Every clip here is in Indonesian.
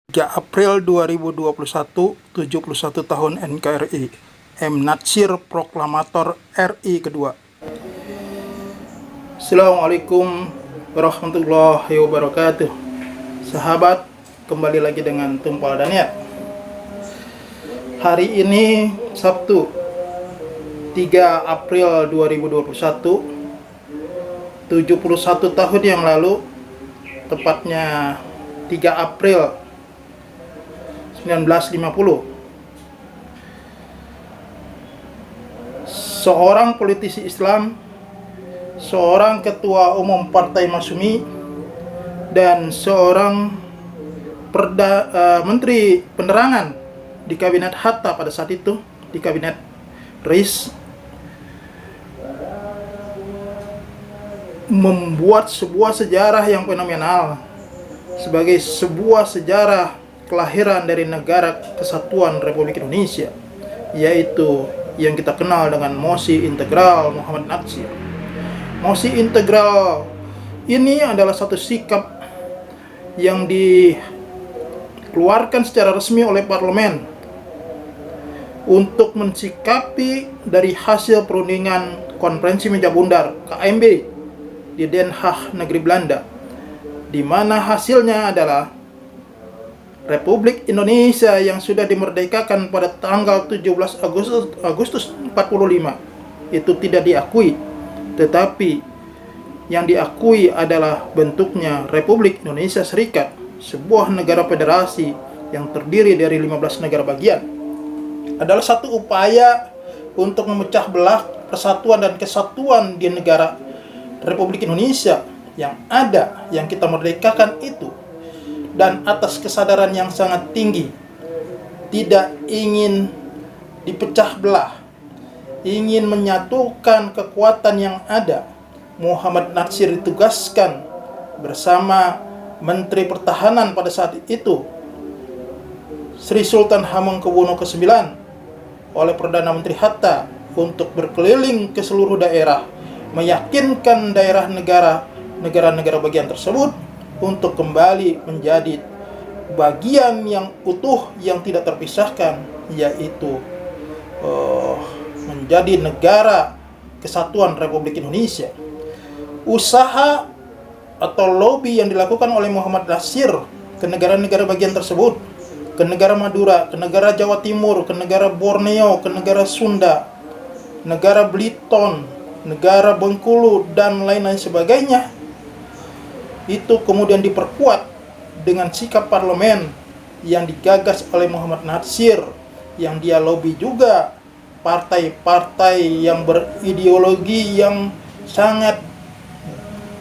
3 April 2021, 71 tahun NKRI. M. Natsir, Proklamator RI kedua. Assalamualaikum warahmatullahi wabarakatuh. Sahabat, kembali lagi dengan Tumpal Daniat. Hari ini Sabtu 3 April 2021, 71 tahun yang lalu, tepatnya 3 April 1950, seorang politisi Islam, seorang ketua umum Partai Masyumi, dan seorang menteri penerangan di kabinet Hatta pada saat itu, di kabinet Rais, membuat sebuah sejarah yang fenomenal sebagai sebuah sejarah kelahiran dari Negara Kesatuan Republik Indonesia, yaitu yang kita kenal dengan Mosi Integral Muhammad Natsir. Mosi Integral ini adalah satu sikap yang dikeluarkan secara resmi oleh parlemen untuk mensikapi dari hasil perundingan Konferensi Meja Bundar KMB di Den Haag, negeri Belanda, di mana hasilnya adalah Republik Indonesia yang sudah dimerdekakan pada tanggal 17 Agustus 45 itu tidak diakui, tetapi yang diakui adalah bentuknya Republik Indonesia Serikat, sebuah negara federasi yang terdiri dari 15 negara bagian. Adalah satu upaya untuk memecah belah persatuan dan kesatuan di negara Republik Indonesia yang ada, yang kita merdekakan itu. Dan atas kesadaran yang sangat tinggi, tidak ingin dipecah belah, ingin menyatukan kekuatan yang ada, Muhammad Natsir ditugaskan bersama Menteri Pertahanan pada saat itu, Sri Sultan Hamengkubuwono ke-9, oleh Perdana Menteri Hatta untuk berkeliling ke seluruh daerah, meyakinkan negara-negara bagian tersebut untuk kembali menjadi bagian yang utuh yang tidak terpisahkan, yaitu menjadi negara kesatuan Republik Indonesia. Usaha atau lobby yang dilakukan oleh Muhammad Natsir ke negara-negara bagian tersebut, ke negara Madura, ke negara Jawa Timur, ke negara Borneo, ke negara Sunda, negara Belitung, negara Bengkulu, dan lain-lain sebagainya, itu kemudian diperkuat dengan sikap parlemen yang digagas oleh Muhammad Natsir, yang dia lobby juga partai-partai yang berideologi yang sangat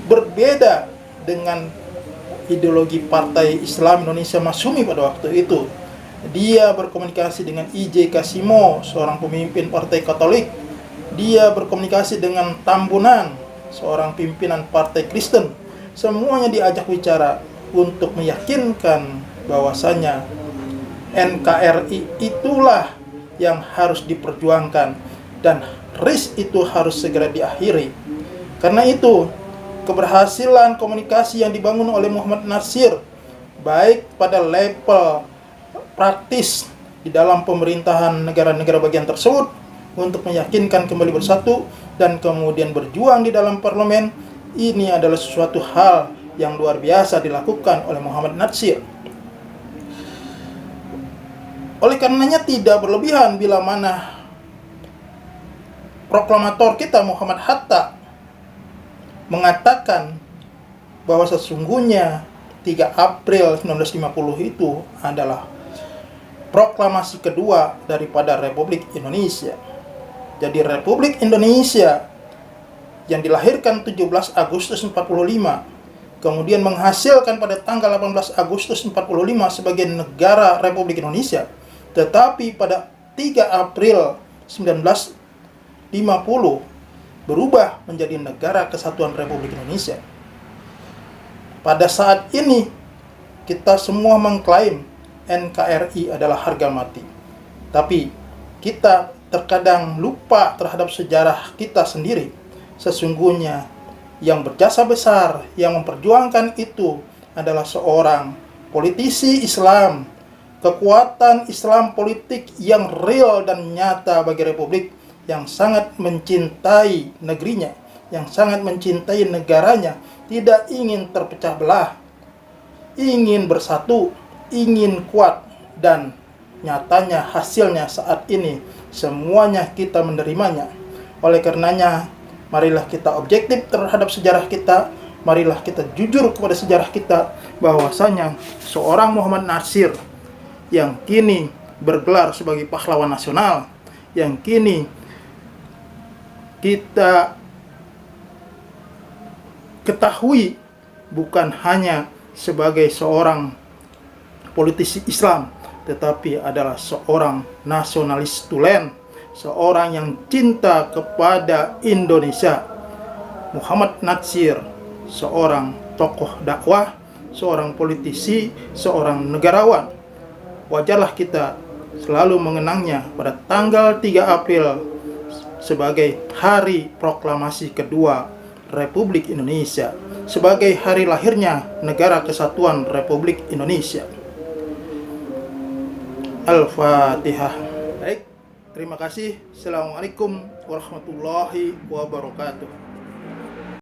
berbeda dengan ideologi Partai Islam Indonesia Masyumi pada waktu itu. Dia berkomunikasi dengan I.J. Kasimo, seorang pemimpin Partai Katolik. Dia berkomunikasi dengan Tambunan, seorang pimpinan Partai Kristen. Semuanya diajak bicara untuk meyakinkan bahwasanya NKRI itulah yang harus diperjuangkan dan RIS itu harus segera diakhiri. Karena itu, keberhasilan komunikasi yang dibangun oleh Muhammad Natsir, baik pada level praktis di dalam pemerintahan negara-negara bagian tersebut untuk meyakinkan kembali bersatu dan kemudian berjuang di dalam parlemen, ini adalah sesuatu hal yang luar biasa dilakukan oleh Muhammad Natsir. Oleh karenanya tidak berlebihan bila mana proklamator kita Muhammad Hatta mengatakan bahwa sesungguhnya 3 April 1950 itu adalah proklamasi kedua daripada Republik Indonesia. Jadi Republik Indonesia yang dilahirkan 17 Agustus 45, kemudian menghasilkan pada tanggal 18 Agustus 45 sebagai negara Republik Indonesia, tetapi pada 3 April 1950 berubah menjadi Negara Kesatuan Republik Indonesia. Pada saat ini kita semua mengklaim NKRI adalah harga mati, tapi kita terkadang lupa terhadap sejarah kita sendiri. Sesungguhnya yang berjasa besar, yang memperjuangkan itu adalah seorang politisi Islam, kekuatan Islam politik yang real dan nyata bagi Republik, yang sangat mencintai negerinya, yang sangat mencintai negaranya, tidak ingin terpecah belah, ingin bersatu, ingin kuat, dan nyatanya hasilnya saat ini semuanya kita menerimanya. Oleh karenanya, marilah kita objektif terhadap sejarah kita, marilah kita jujur kepada sejarah kita, bahwasanya seorang Muhammad Natsir yang kini bergelar sebagai pahlawan nasional, yang kini kita ketahui bukan hanya sebagai seorang politisi Islam, tetapi adalah seorang nasionalis tulen, seorang yang cinta kepada Indonesia. Muhammad Natsir, seorang tokoh dakwah, seorang politisi, seorang negarawan. Wajarlah kita selalu mengenangnya pada tanggal 3 April sebagai hari proklamasi kedua Republik Indonesia, sebagai hari lahirnya Negara Kesatuan Republik Indonesia. Al-Fatihah. Baik, terima kasih. Assalamualaikum warahmatullahi wabarakatuh.